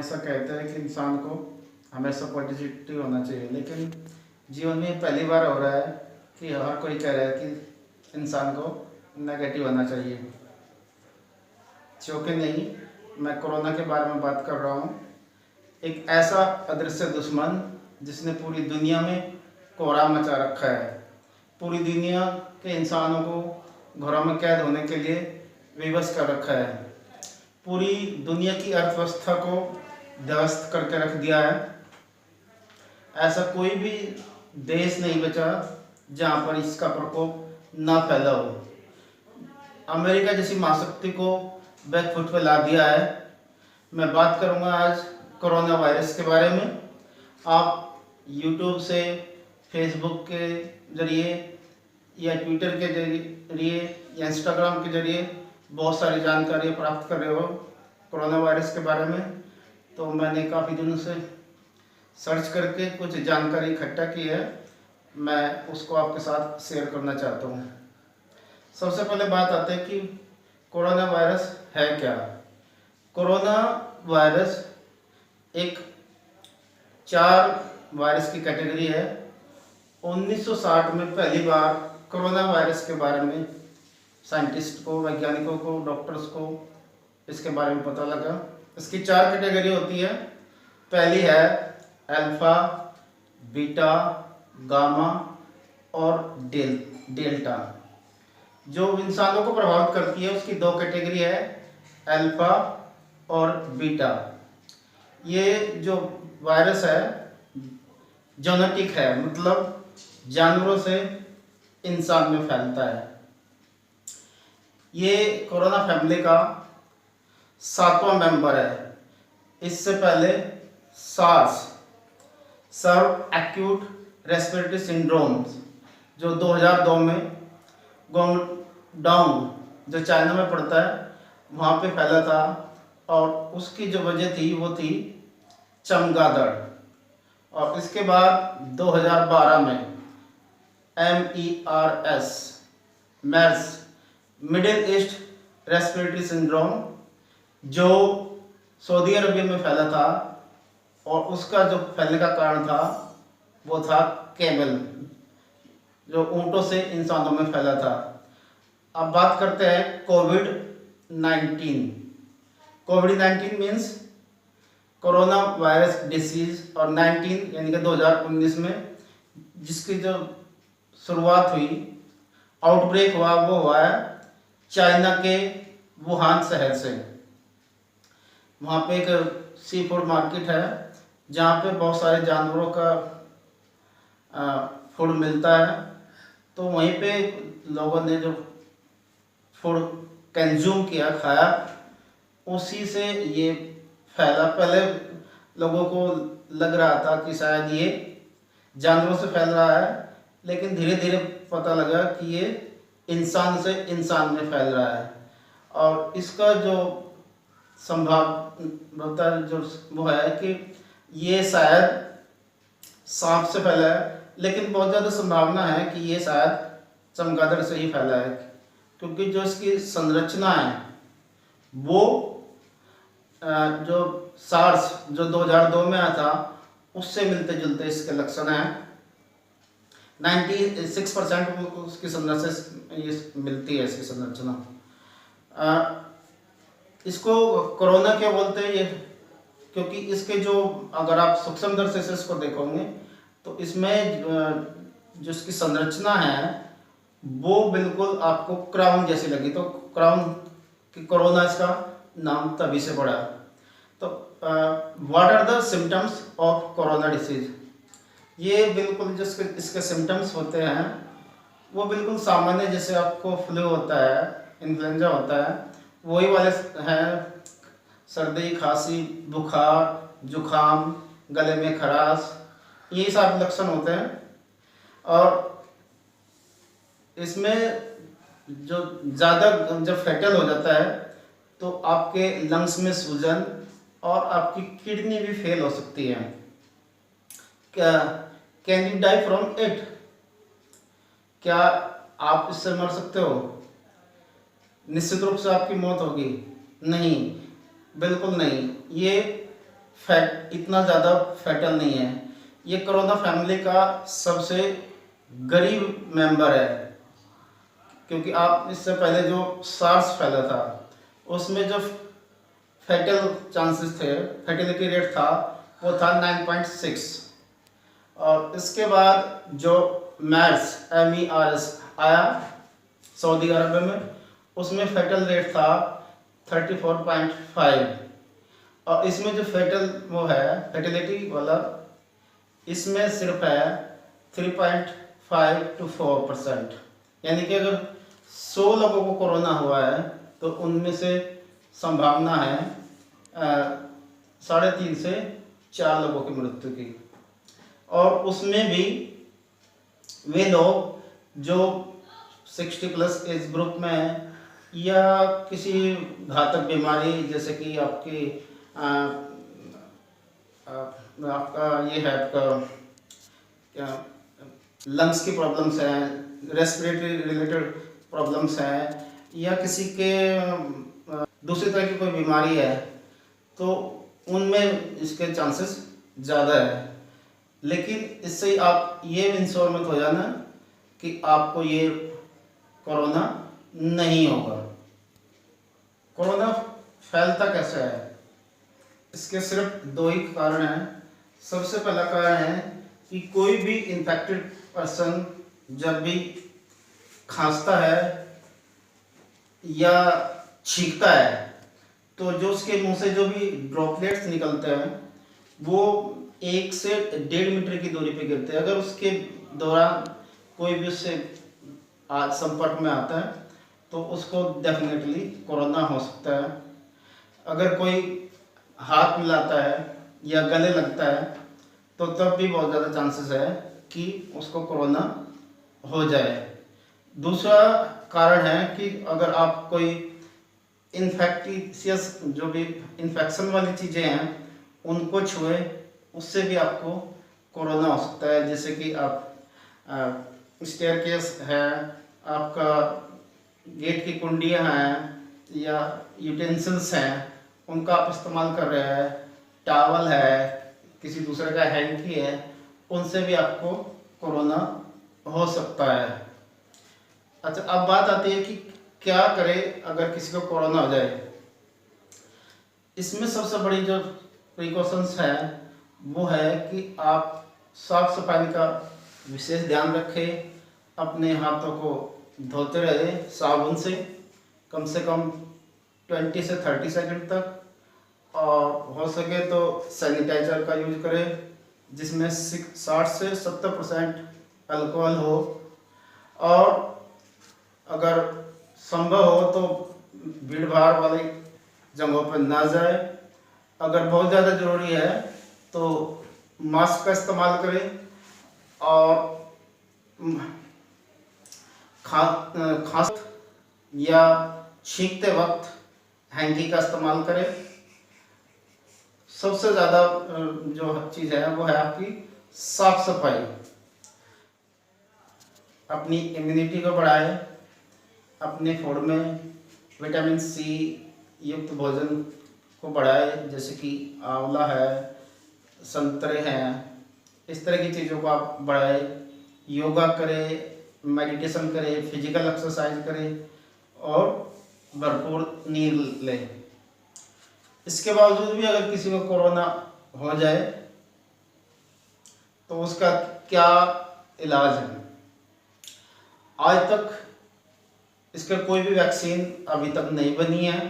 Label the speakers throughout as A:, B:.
A: हमेशा कहते हैं कि इंसान को हमेशा पॉजिटिव होना चाहिए, लेकिन जीवन में पहली बार हो रहा है कि हर कोई कह रहा है कि इंसान को नेगेटिव होना चाहिए। क्योंकि नहीं, मैं कोरोना के बारे में बात कर रहा हूँ। एक ऐसा अदृश्य दुश्मन जिसने पूरी दुनिया में कोहराम मचा रखा है, पूरी दुनिया के इंसानों को घरों में कैद होने के लिए विवश कर रखा है, पूरी दुनिया की अर्थव्यवस्था को ध्वस्त करके रख दिया है। ऐसा कोई भी देश नहीं बचा जहाँ पर इसका प्रकोप ना फैला हो। अमेरिका जैसी महाशक्ति को बैकफुट पर ला दिया है। मैं बात करूँगा आज कोरोना वायरस के बारे में। आप यूट्यूब से, फेसबुक के ज़रिए या ट्विटर के जरिए या इंस्टाग्राम के ज़रिए बहुत सारी जानकारी प्राप्त कर रहे हो कोरोना वायरस के बारे में। तो मैंने काफ़ी दिनों से सर्च करके कुछ जानकारी इकट्ठा की है, मैं उसको आपके साथ शेयर करना चाहता हूँ। सबसे पहले बात आते हैं कि कोरोना वायरस है क्या। कोरोना वायरस एक 4 वायरस की कैटेगरी है। 1960 में पहली बार कोरोना वायरस के बारे में साइंटिस्ट को, वैज्ञानिकों को, डॉक्टर्स को इसके बारे में पता लगा। इसकी 4 कैटेगरी होती है। पहली है अल्फा, बीटा, गामा और डेल्टा। जो इंसानों को प्रभावित करती है उसकी 2 कैटेगरी है, अल्फा और बीटा। ये जो वायरस है जेनेटिक है, मतलब जानवरों से इंसान में फैलता है। ये कोरोना फैमिली का 7वां मेंबर है। इससे पहले सार्स, सर्व एक्यूट रेस्पिरेटरी सिंड्रोम, जो 2002 में गोंगडांग जो चाइना में पड़ता है वहाँ पे फैला था, और उसकी जो वजह थी वो थी चमगादड़। और इसके बाद 2012 में MERS, MERS, middle east respiratory syndrome, जो सऊदी अरबिया में फैला था, और उसका जो फैलने का कारण था वो था कैमल, जो ऊँटों से इंसानों में फैला था। अब बात करते हैं कोविड-19। कोविड-19 मीन्स कोरोना वायरस डिसीज, और 19 यानी कि 2019 में जिसकी जो शुरुआत हुई, आउटब्रेक हुआ, वो हुआ है चाइना के वुहान शहर से। वहाँ पे एक सी फूड मार्केट है जहाँ पे बहुत सारे जानवरों का फूड मिलता है। तो वहीं पे लोगों ने जो फूड कंज्यूम किया, खाया, उसी से ये फैला। पहले लोगों को लग रहा था कि शायद ये जानवरों से फैल रहा है, लेकिन धीरे धीरे पता लगा कि ये इंसान से इंसान में फैल रहा है। और इसका जो संभावना जो वो है कि ये शायद सांप से फैला है, लेकिन बहुत ज़्यादा संभावना है कि ये शायद चमगादड़ से ही फैला है, क्योंकि जो इसकी संरचना है वो जो सार्स जो 2002 में आया था उससे मिलते जुलते इसके लक्षण हैं। 96% उसकी संरचना ये मिलती है, इसकी संरचना। इसको कोरोना क्यों बोलते हैं ये, क्योंकि इसके जो, अगर आप सूक्ष्मदर्शी से इसको देखोगे तो इसमें जो इसकी संरचना है वो बिल्कुल आपको क्राउन जैसी लगी। तो क्राउन कि कोरोना इसका नाम तभी से पड़ा। तो what are the symptoms of corona disease. ये बिल्कुल जिसके इसके सिम्टम्स होते हैं वो बिल्कुल सामान्य, जैसे आपको फ्लू होता है, इन्फ्लुएंजा होता है, वही वाले हैं। सर्दी, खांसी, बुखार, जुखाम, गले में खराश, यही सारे लक्षण होते हैं। और इसमें जो ज़्यादा जब फैटल हो जाता है तो आपके लंग्स में सूजन और आपकी किडनी भी फेल हो सकती है। Can you die from it. क्या आप इससे मर सकते हो? निश्चित रूप से आपकी मौत होगी? नहीं, बिल्कुल नहीं। ये इतना ज़्यादा फैटल नहीं है। ये कोरोना फैमिली का सबसे गरीब मेंबर है, क्योंकि आप इससे पहले जो सार्स फैला था उसमें जो फैटल चांसेस थे, फर्टिलिटी रेट था, वो था 9.6। और इसके बाद जो MERS आया सऊदी अरब में, उसमें फैटल रेट था 34.5। और इसमें जो फर्टिलिटी वाला, इसमें सिर्फ है 3.5 to 4%। यानी कि अगर 100 लोगों को कोरोना हुआ है तो उनमें से संभावना है 3.5 से 4 लोगों की मृत्यु की। और उसमें भी वे लोग जो 60 प्लस एज ग्रुप में हैं, या किसी घातक बीमारी जैसे कि आपकी आपका ये है, आपका क्या लंग्स की प्रॉब्लम्स हैं, रेस्पिरेटरी रिलेटेड प्रॉब्लम्स हैं, या किसी के दूसरी तरह की कोई बीमारी है, तो उनमें इसके चांसेस ज़्यादा है। लेकिन इससे आप ये इंश्योर मत हो जाना कि आपको ये कोरोना नहीं होगा। कोरोना फैलता कैसे है? इसके सिर्फ 2 ही कारण हैं। सबसे पहला कारण है कि कोई भी इन्फेक्टेड पर्सन जब भी खांसता है या छींकता है, तो जो उसके मुंह से जो भी ड्रॉपलेट्स निकलते हैं वो 1 से 1.5 मीटर की दूरी पे गिरते हैं। अगर उसके दौरान कोई भी उससे संपर्क में आता है तो उसको डेफिनेटली कोरोना हो सकता है। अगर कोई हाथ मिलाता है या गले लगता है तो तब भी बहुत ज़्यादा चांसेस है कि उसको कोरोना हो जाए। दूसरा कारण है कि अगर आप कोई इन्फेक्टिशियस जो भी इन्फेक्शन वाली चीज़ें हैं उनको छुए, उससे भी आपको कोरोना हो सकता है। जैसे कि आप स्टेयरकेस है, आपका गेट की कुंडियाँ हैं, या यूटेंसिल्स हैं उनका आप इस्तेमाल कर रहे हैं, टावल है, किसी दूसरे का हैंकी है, उनसे भी आपको कोरोना हो सकता है। अच्छा, अब बात आती है कि क्या करें अगर किसी को कोरोना हो जाए। इसमें सबसे बड़ी जो प्रिकॉशंस है वो है कि आप साफ सफाई का विशेष ध्यान रखें, अपने हाथों को धोते रहे साबुन से कम 20 से 30 सेकंड तक, और हो सके तो सैनिटाइजर का यूज करें जिसमें 60 से 70% अल्कोहल हो, और अगर संभव हो तो भीड़ भाड़ वाली जगहों पर ना जाए। अगर बहुत ज़्यादा ज़रूरी है तो मास्क का इस्तेमाल करें, और खांस या छींकते वक्त हैंकी का इस्तेमाल करें। सबसे ज़्यादा जो चीज़ है वो है आपकी साफ सफाई। अपनी इम्यूनिटी को बढ़ाएं, अपने फूड में विटामिन सी युक्त भोजन को बढ़ाएं, जैसे कि आंवला है, संतरे हैं, इस तरह की चीज़ों को आप बढ़ाएं। योगा करें, मेडिटेशन करें, फिजिकल एक्सरसाइज करें, और भरपूर नींद लें। इसके बावजूद भी अगर किसी को कोरोना हो जाए तो उसका क्या इलाज है? आज तक इसका कोई भी वैक्सीन अभी तक नहीं बनी है।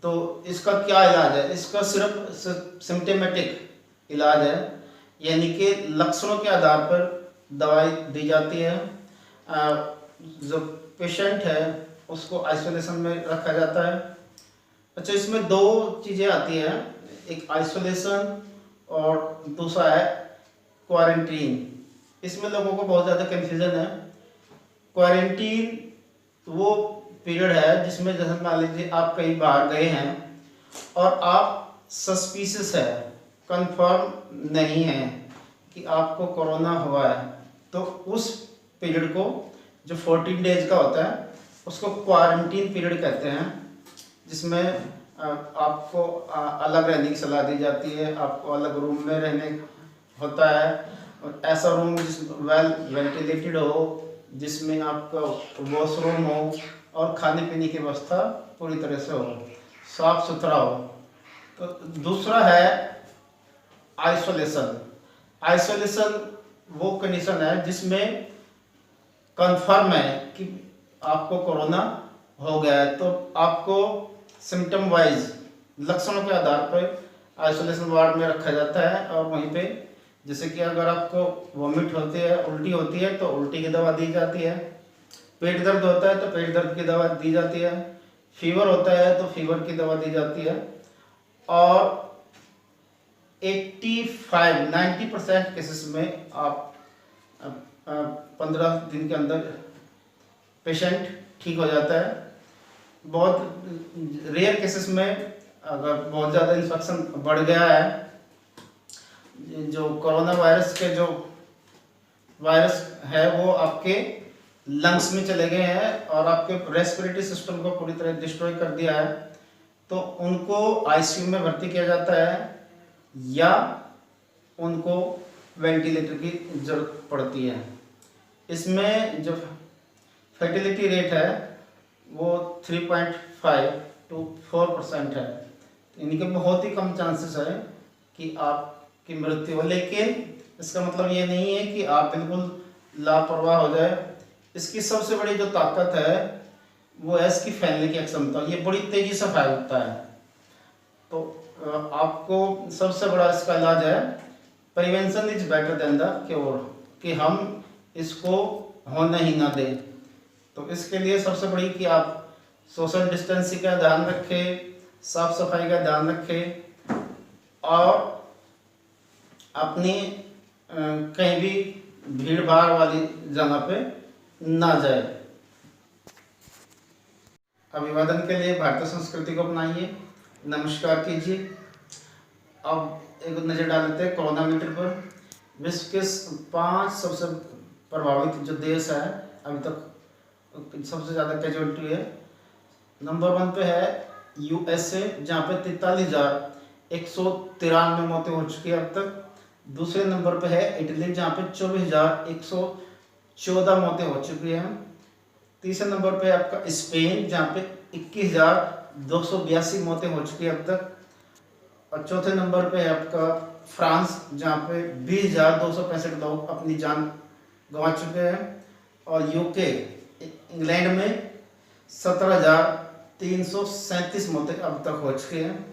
A: तो इसका क्या इलाज है? इसका सिर्फ सिम्टोमेटिक इलाज है, यानी कि लक्षणों के आधार पर दवाई दी जाती है। जो पेशेंट है उसको आइसोलेशन में रखा जाता है। अच्छा, इसमें 2 चीज़ें आती हैं, एक आइसोलेशन और दूसरा है क्वारंटीन। इसमें लोगों को बहुत ज़्यादा कन्फ्यूज़न है। क्वारंटीन वो पीरियड है जिसमें जैसे मान लीजिए आप कहीं बाहर गए हैं और आप सस्पिशियस है, कंफर्म नहीं है कि आपको कोरोना हुआ है, तो उस पीरियड को जो 14 डेज का होता है उसको क्वारंटीन पीरियड कहते हैं, जिसमें आपको अलग रहने की सलाह दी जाती है, आपको अलग रूम में रहने होता है, और ऐसा रूम जिस वेल वेंटिलेटेड हो, जिसमें आपका वॉशरूम हो और खाने पीने की व्यवस्था पूरी तरह से हो, साफ सुथरा हो। तो दूसरा है आइसोलेशन। आइसोलेशन वो कंडीशन है जिसमें कंफर्म है कि आपको कोरोना हो गया है, तो आपको सिम्टम वाइज लक्षणों के आधार पर आइसोलेशन वार्ड में रखा जाता है। और वहीं पे जैसे कि अगर आपको वॉमिट होती है, उल्टी होती है, तो उल्टी की दवा दी जाती है, पेट दर्द होता है तो पेट दर्द की दवा दी जाती है, फीवर होता है तो फीवर की दवा दी जाती है। और 85-90% केसेस में आप 15 दिन के अंदर पेशेंट ठीक हो जाता है। बहुत रेयर केसेस में अगर बहुत ज़्यादा इन्फेक्शन बढ़ गया है, जो कोरोना वायरस के जो वायरस है वो आपके लंग्स में चले गए हैं और आपके रेस्पिरेटरी सिस्टम को पूरी तरह डिस्ट्रॉय कर दिया है, तो उनको आईसीयू में भर्ती किया जाता है या उनको वेंटिलेटर की जरूरत पड़ती है। इसमें जो फर्टिलिटी रेट है वो 3.5 to 4% है, यानी कि बहुत ही कम चांसेस है कि आपकी मृत्यु हो। लेकिन इसका मतलब ये नहीं है कि आप बिल्कुल लापरवाह हो जाए। इसकी सबसे बड़ी जो ताकत है वो है इसकी फैलने की क्षमता, ये बड़ी तेजी से फैलता है। तो आपको सबसे बड़ा इसका इलाज है prevention is better than the cure, कि हम इसको होने ही ना दें। तो इसके लिए सबसे बड़ी कि आप सोशल डिस्टेंसिंग का ध्यान रखें, साफ सफाई का ध्यान रखें और अपनी कहीं भी भीड़ भाड़ वाली जगह पे ना जाए। अभिवादन के लिए भारतीय संस्कृति को अपनाइए, नमस्कार कीजिए। अब एक नज़र डालते हैं कोरोना मीटर पर। विश्व के 5 सबसे प्रभावित जो देश है, अभी तक सबसे ज़्यादा कैजुअलिटी है। नंबर 1 पे है यूएसए, जहाँ पे 43,193 मौतें हो चुकी है अब तक। दूसरे नंबर पे है इटली, जहाँ पे 24,114 मौतें हो चुकी हैं। तीसरे नंबर पे आपका स्पेन, जहाँ पे 21,282 मौतें हो चुकी है अब तक। और चौथे नंबर पे है आपका फ्रांस, जहाँ पे 20,265 लोग अपनी जान गंवा चुके हैं। और यूके इंग्लैंड में 17,337 मौतें अब तक हो चुकी हैं।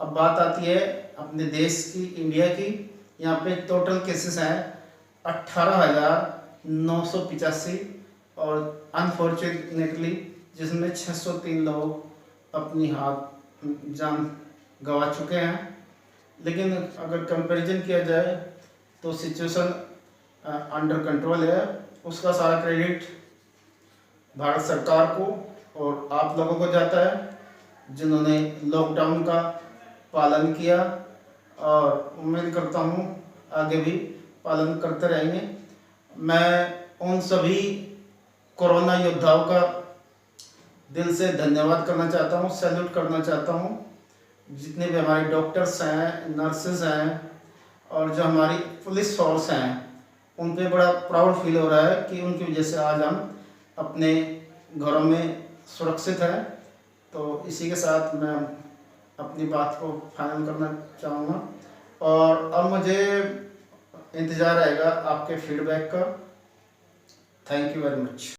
A: अब बात आती है अपने देश की, इंडिया की। यहाँ पे टोटल केसेस हैं 18,985 और अनफॉर्चुनेटली जिसमें 603 लोग अपनी जान गंवा चुके हैं। लेकिन अगर कंपैरिजन किया जाए तो सिचुएशन अंडर कंट्रोल है। उसका सारा क्रेडिट भारत सरकार को और आप लोगों को जाता है, जिन्होंने लॉकडाउन का पालन किया, और उम्मीद करता हूँ आगे भी पालन करते रहेंगे। मैं उन सभी कोरोना योद्धाओं का दिल से धन्यवाद करना चाहता हूँ, सैल्यूट करना चाहता हूँ। जितने भी हमारे डॉक्टर्स हैं, नर्सेज हैं और जो हमारी पुलिस फोर्स हैं, उन पे बड़ा प्राउड फील हो रहा है कि उनकी वजह से आज हम अपने घरों में सुरक्षित हैं। तो इसी के साथ मैं अपनी बात को फाइनल करना चाहूँगा और अब मुझे इंतज़ार रहेगा आपके फीडबैक का। Thank you very much.